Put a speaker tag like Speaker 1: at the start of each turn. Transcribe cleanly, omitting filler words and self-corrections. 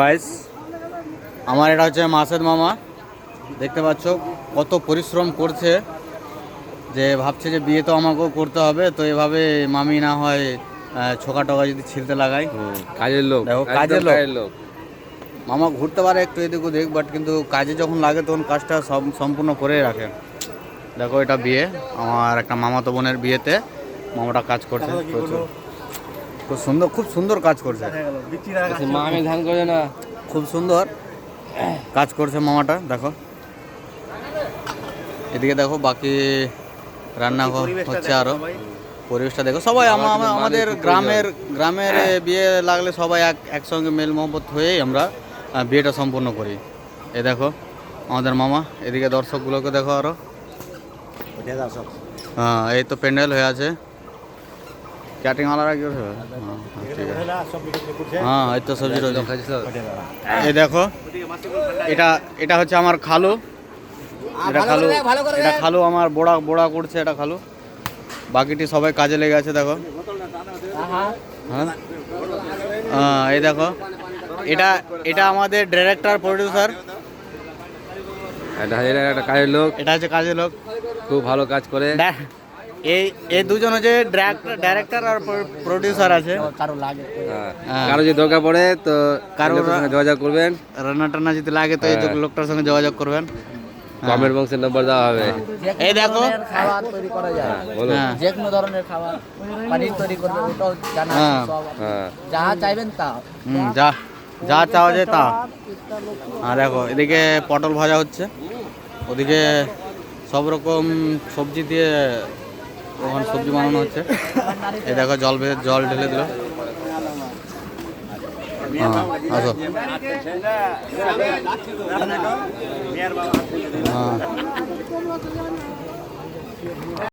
Speaker 1: Guys, আমার এটা হচ্ছে মাসেদ মামা। দেখতে পাচ্ছ কত পরিশ্রম করছে, যে ভাবছে যে বিয়ে তো আমাকেও করতে হবে, তো এভাবে মামি না হয় ছোকা টোকা যদি ছিলতে লাগাই।
Speaker 2: কাজের লোক,
Speaker 1: দেখো কাজের লোক। মামা ঘুরতে পারে একটু এদিক ওদিক, বাট কিন্তু কাজে যখন লাগে তখন কাজটা সম্পূর্ণ করেই রাখে। দেখো এটা বিয়ে, আমার একটা মামাতো বোনের বিয়েতে মামাটা কাজ করছে। খুব সুন্দর কাজ করছে।
Speaker 2: মামি ধান করে না,
Speaker 1: খুব সুন্দর কাজ করছে মামাটা। দেখো এদিকে দেখো বাকি রান্না হচ্ছে, আরো পরিবেশটা দেখো। সবাই আমাদের গ্রামের বিয়ে লাগলে সবাই একসঙ্গে মেল মহব্বত হয়েই আমরা বিয়েটা সম্পন্ন করি। এ দেখো আমাদের মামা, এদিকে দর্শকগুলোকে দেখো আরো। হ্যাঁ, এই তো প্যান্ডেল হয়ে আছে। ক্যাটিং ওয়ালারা কি করছে? ঠিক আছে। হ্যাঁ, এই তো সবজি রয়েছে। এই দেখো এটা হচ্ছে আমার খালু। এটা খালু আমার বড়া করছে। এটা খালু, বাকিটি সবাই কাজে লেগে আছে। দেখো হ্যাঁ, এই দেখো এটা আমাদের ডাইরেক্টর প্রডিউসার।
Speaker 2: একটা কাজের লোক,
Speaker 1: এটা হচ্ছে কাজের লোক,
Speaker 2: খুব ভালো কাজ করে।
Speaker 1: এই দুজন হচ্ছে ডাইরেক্টর আর প্রডিউসার আছে।
Speaker 2: কারো যদি দরকার পড়ে তো কারোর সঙ্গে যোগাযোগ করবেন।
Speaker 1: রান্না টান্না যদি লাগে তো এই লোকটার সঙ্গে যোগাযোগ করবেন।
Speaker 2: কমেন্ট বক্সের নাম্বার দেওয়া হবে।
Speaker 1: এই দেখো
Speaker 3: খাবার তৈরি করা যায়, যে কোনো ধরনের খাবার, পানির তৈরি করবে, ওটাও জানা আছে সব। যা চাইবেন তা,
Speaker 1: যা চাওয়া যায় তা। আর দেখো এদিকে পটল ভাজা হচ্ছে, ওদিকে সব রকম সবজি দিয়ে ওখানে সবজি বানানো হচ্ছে। এই দেখো জল ঢেলে দিল। আসো। হ্যাঁ।